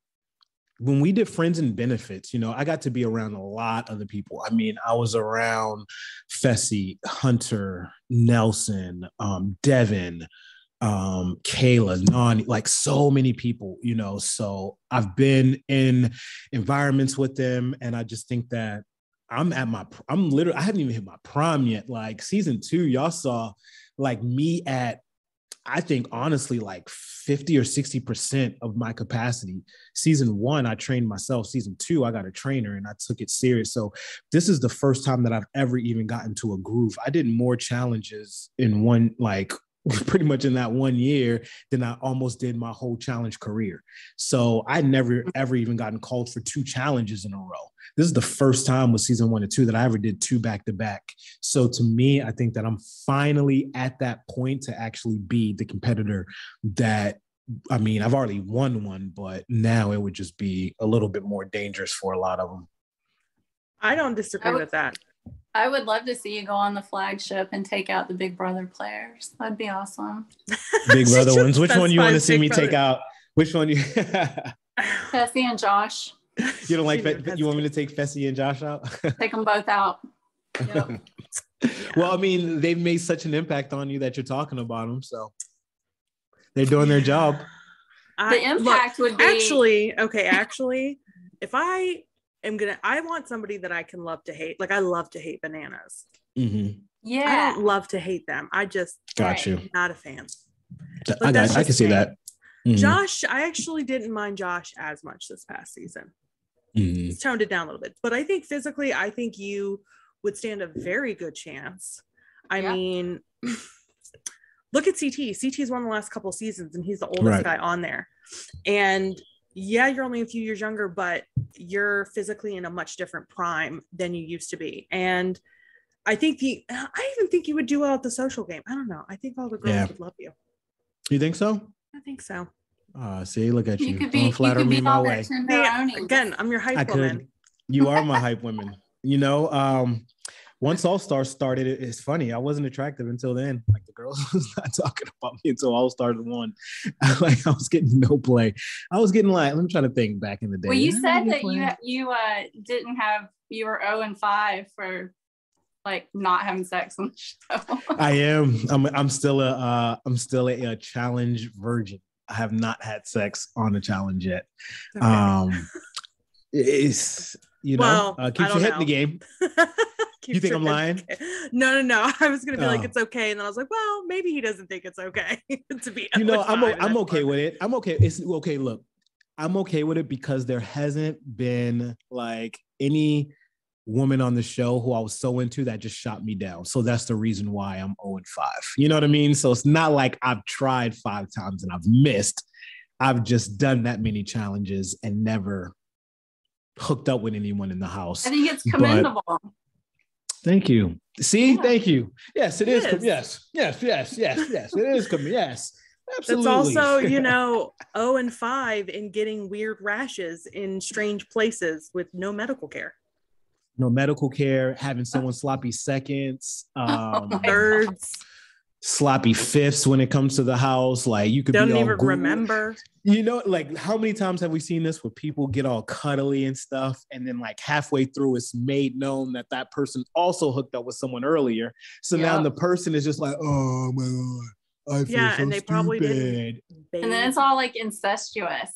when we did Friends and Benefits, you know, I got to be around a lot of the people. I mean, I was around Fessy, Hunter, Nelson, Devin, Kayla, Nani, like so many people, you know. So I've been in environments with them, and I just think that I haven't even hit my prime yet. Like season 2, y'all saw like me at, I think honestly, like 50 or 60% of my capacity. Season 1, I trained myself. Season 2, I got a trainer and I took it serious. So this is the first time that I've ever even gotten to a groove. I did more challenges in one, like pretty much in that 1 year than I almost did my whole challenge career. So I never, ever even gotten called for 2 challenges in a row. This is the first time with season 1 and 2 that I ever did 2 back to back. So to me, I think that I'm finally at that point to actually be the competitor that, I mean, I've already won one, but now it would just be a little bit more dangerous for a lot of them. I don't disagree with that. I would love to see you go on the flagship and take out the Big Brother players. That'd be awesome. Big Brother ones. Which one you want to see me take out? Which one you? Fessy and Josh. You don't like you want me to take Fessy and Josh out? Take them both out. Yep. Well, I mean, they've made such an impact on you that you're talking about them, so they're doing their job. The impact would be actually, if I want somebody that I can love to hate. Like I love to hate bananas. Mm-hmm. Yeah, I don't love to hate them. I just not a fan. I can see that. Mm-hmm. Josh, I actually didn't mind Josh as much this past season. Mm-hmm. He's toned it down a little bit, but I think physically, I think you would stand a very good chance. I mean, look at CT. CT's won the last couple of seasons, and he's the oldest guy on there. And yeah, you're only a few years younger, but you're physically in a much different prime than you used to be. And I think I even think you would do well at the social game. I don't know. I think all the girls would love you. You think so? I think so. See, look at you. Don't flatter me my way. Again, I'm your hype woman. You are my hype woman. You know, once AllStars started, it's funny. I wasn't attractive until then. Like the girls was not talking about me until AllStars won. Like I was getting no play. I was getting like, I'm trying to think back in the day. Well, you said that you didn't have, you were 0-5 for like not having sex on the show. I am. I'm still a challenge virgin. I have not had sex on a challenge yet. Okay. It's, you know, keeps your head in the game. You think I'm lying? No. I was gonna be like, it's okay, and then I was like, well, maybe he doesn't think it's okay to be. You know, I'm okay with it. I'm okay. It's okay. Look, I'm okay with it because there hasn't been like any woman on the show who I was so into that just shot me down. So that's the reason why I'm 0-5. You know what I mean? So it's not like I've tried 5 times and I've missed. I've just done that many challenges and never hooked up with anyone in the house. I think it's commendable. But thank you. See, yeah. Thank you. Yes, it is. Yes. It is. Yes. Absolutely. It's also, 0-5 in getting weird rashes in strange places with no medical care. No medical care, having someone sloppy seconds, birds, sloppy fifths when it comes to the house. Like you could don't be all even remember. Like how many times have we seen this where people get all cuddly and stuff, and then like halfway through it's made known that that person also hooked up with someone earlier. So now the person is just like, oh my God. I feel so and they stupid. Probably didn't. And then it's all like incestuous.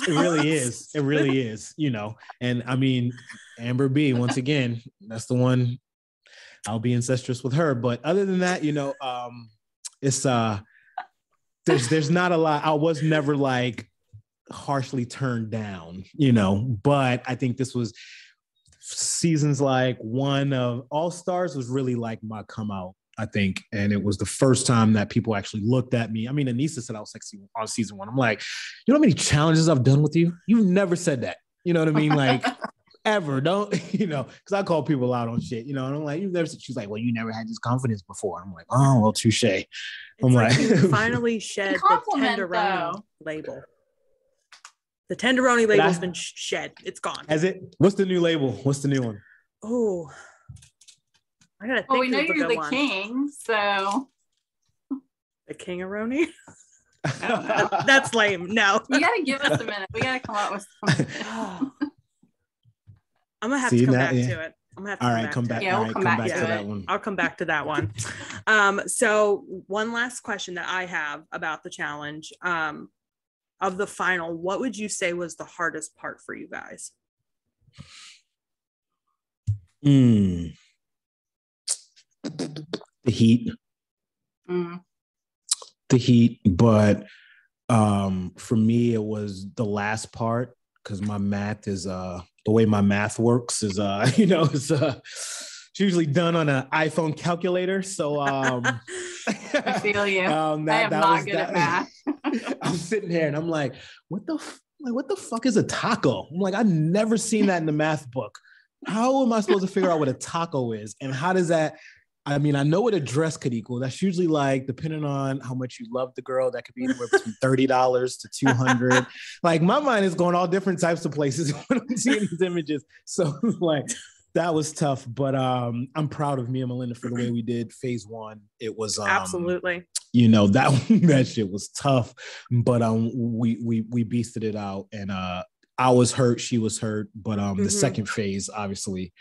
It really is. It really is, And I mean, Amber B, once again, that's the one I'll be incestuous with her. But other than that, it's there's not a lot. I was never like harshly turned down, but I think this was seasons like one of AllStars was really like my come out. I think, and it was the first time that people actually looked at me. I mean, Anissa said I was sexy on season 1. I'm like, you know how many challenges I've done with you? You've never said that. You know what I mean? Like, ever. Don't, because I call people out on shit, and I'm like, you've never said, she's like, well, you never had this confidence before. I'm like, oh, well, touche. I'm like you finally shed the tenderoni label. The tenderoni label's been shed. It's gone. Has it? What's the new label? What's the new one? Oh, I gotta think. We know you're the king, so the king-a-roni. That's lame. No, you gotta give us a minute. We gotta come up with something. I'm gonna have to come back to it. I'm gonna have to all right, come back. Yeah, we'll come back to that one. I'll come back to that one. So one last question that I have about the challenge of the final. What would you say was the hardest part for you guys? The heat. The heat, but for me it was the last part because my math is the way my math works is it's usually done on an iPhone calculator. So I feel you. I am not good at math. I'm sitting here and I'm like, what the fuck is a taco? I'm like, I've never seen that in the math book. How am I supposed to figure out what a taco is? And how does that, I mean, I know what a dress could equal. That's usually like, depending on how much you love the girl, that could be anywhere between $30 to $200. Like my mind is going all different types of places when I'm seeing these images. So like, that was tough, but I'm proud of me and Melinda for the way we did phase 1. It was absolutely, that shit was tough, but we beasted it out, and I was hurt, she was hurt, but the second phase, obviously,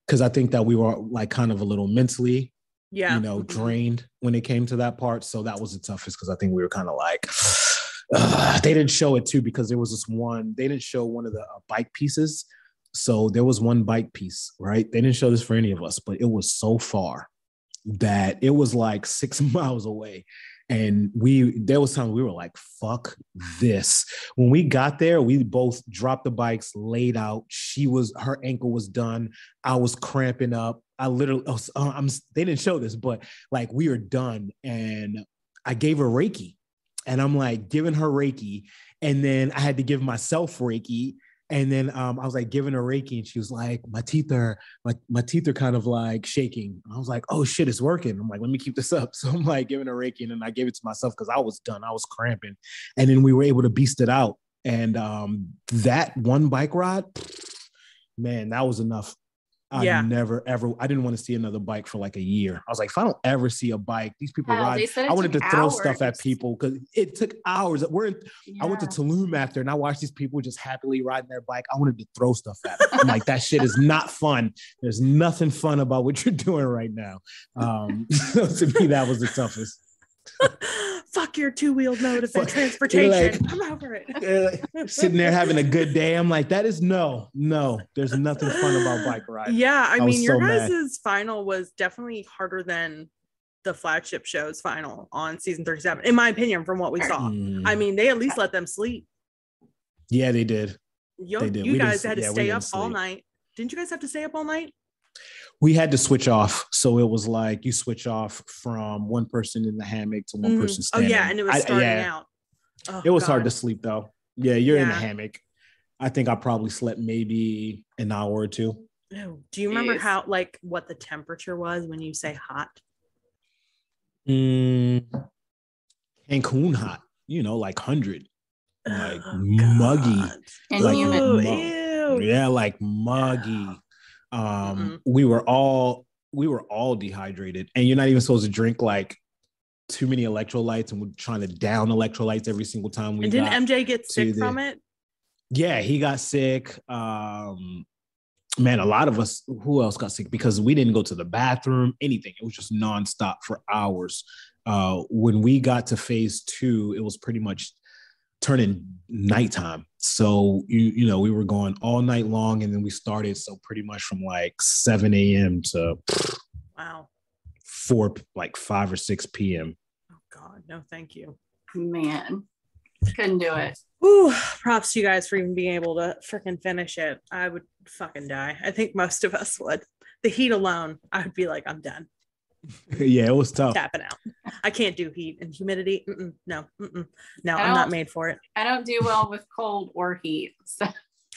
because I think that we were like kind of a little mentally, drained when it came to that part. So that was the toughest because I think we were kind of like, they didn't show it too because there was this one, they didn't show one of the bike pieces. So there was one bike piece, right? They didn't show this for any of us, but it was so far that it was like 6 miles away. And there was time we were like, fuck this. When we got there, we both dropped the bikes, laid out. Her ankle was done. I was cramping up. They didn't show this, but like we were done. And I gave her Reiki, and I'm like giving her Reiki. And then I had to give myself Reiki. And then I was like giving her Reiki, and she was like, my teeth are kind of like shaking. And I was like, oh shit, it's working. I'm like, let me keep this up. So I'm like giving her Reiki, and then I gave it to myself because I was done. I was cramping. And then we were able to beast it out. And that one bike ride, man, that was enough. I didn't want to see another bike for like a year. I was like, if I don't ever see a bike, these people ride. I wanted to throw stuff at people because it took hours. I went to Tulum after, and I watched these people just happily riding their bike. I wanted to throw stuff at them. I'm like, that shit is not fun. There's nothing fun about what you're doing right now. So to me, that was the toughest. Fuck your two-wheeled mode of transportation. I'm over it. Sitting there having a good day. I'm like, that is no. There's nothing fun about bike riding. Yeah, I mean, your guys' final was definitely harder than the flagship show's final on season 37, in my opinion, from what we saw. I mean, they at least let them sleep. Yeah, they did. You guys had to stay up all night didn't you guys have to stay up all night? We had to switch off. So it was like you switch off from one person in the hammock to one person standing. Oh, yeah. And it was starting out. Oh, it was hard to sleep, though. Yeah, you're in the hammock. I think I probably slept maybe an hour or two. Oh, do you remember how, like, what the temperature was when you say hot? Cancun hot, like 100. Like muggy. And like humid. Yeah, like muggy. We were all dehydrated, and you're not even supposed to drink like too many electrolytes, and we're trying to down electrolytes every single time we. And didn't MJ get sick from it? Yeah, he got sick. Man, a lot of us. Who else got sick? Because we didn't go to the bathroom. Anything. It was just nonstop for hours. When we got to phase 2, it was pretty much turning nighttime. So we were going all night long, and then we started pretty much from like 7 a.m. to 5 or 6 p.m. Oh God, no, thank you, man. Couldn't do it. Ooh, props to you guys for even being able to freaking finish it. I would fucking die. I think most of us would. The heat alone, I would be like, I'm done. Yeah, it was tough. Tapping out. I can't do heat and humidity. No, I'm not made for it. I don't do well with cold or heat. So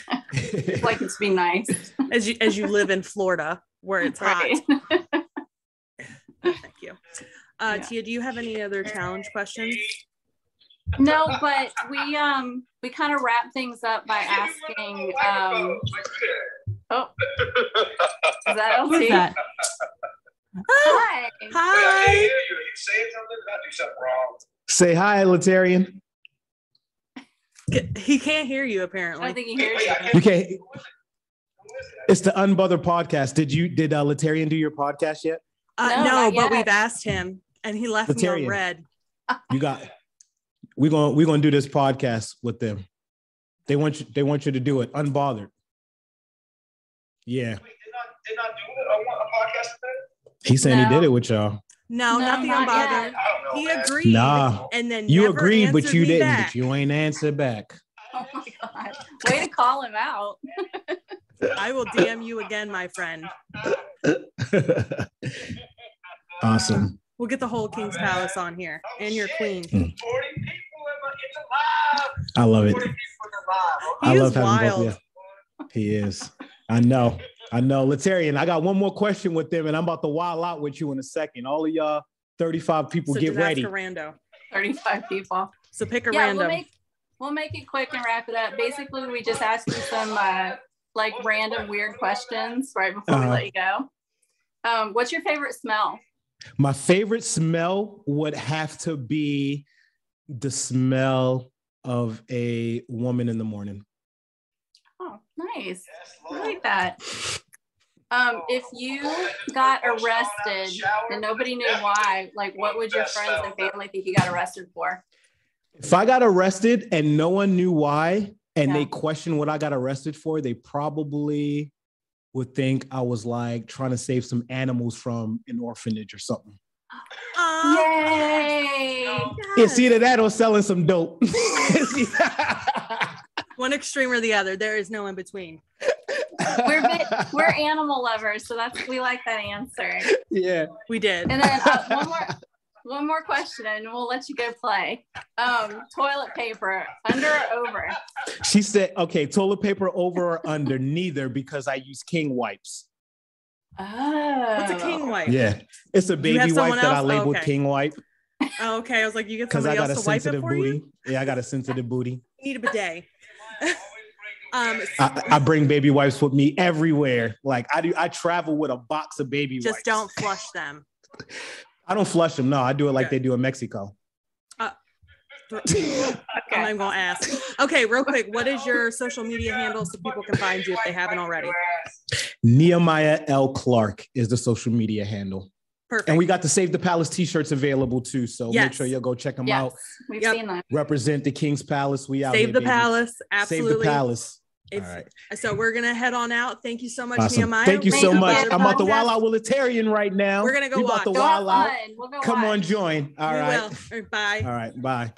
I'd like it to be nice. As you live in Florida where it's hot. Thank you. Tia, do you have any other challenge questions? No, but we kind of wrap things up by asking is that LT? Who's that? Hi. Hi. Say hi, Latarian. He can't hear you apparently. I don't think he hears you. You can't. It's the Unbothered podcast. Did Latarian do your podcast yet? No, but we've asked him and he left me on red. We're gonna do this podcast with them. They want you to do it. Unbothered. Yeah. Did not do it on a podcast today? He said he did it with y'all. No, not the Unbothered. He agreed. Nah. And then you agreed, but you didn't. Back. But you ain't answered back. Oh my God. Way to call him out. I will DM you again, my friend. Awesome. We'll get the whole King's Palace on here and your queen. 40 people in the I love it. I love having both of you. He is. I know. Latarian, I got one more question with them, and I'm about to wild out with you in a second. All of y'all 35 people, get ready. Ask a rando. 35 people. So pick a random. We'll make it quick and wrap it up. Basically, we just asked you some like random weird questions right before we let you go. What's your favorite smell? My favorite smell would have to be the smell of a woman in the morning. Oh, nice. I like that. If you got arrested and nobody knew why, like what would your friends and family think you got arrested for? If I got arrested and no one knew why, and they questioned what I got arrested for, they probably would think I was like trying to save some animals from an orphanage or something. Yay! It's either that or selling some dope. One extreme or the other. There is no in between. We're animal lovers, so we like that answer. Yeah, we did. And then one more question, and we'll let you go play. Toilet paper, under or over? She said, "Okay, toilet paper over or under? Neither, because I use King wipes." Oh, what's a King wipe? Yeah, it's a baby wipe that I labeled King wipe. Oh, okay. I was like, you get somebody else to wipe it for you? Yeah, I got a sensitive booty. You need a bidet. I bring baby wipes with me everywhere. Like I travel with a box of baby wipes. Just don't flush them. I don't flush them. No, I do it like they do in Mexico. Okay. I'm not even gonna ask. Okay, real quick, what is your social media handle so people can find you if they haven't already? Nehemiah Clark is the social media handle. Perfect. And we got the Save the Palace t-shirts available too. So make sure you'll go check them out. We've seen that. Represent the King's Palace. We out Save the Palace. Absolutely. Save the Palace. All right. So we're gonna head on out. Thank you so much, awesome. Nehemiah. Thank you so much. I'm about to wild out with Latarian right now. We're gonna go watch. Go wild out. We'll go Come watch. on, join. All right. Bye. All right. Bye.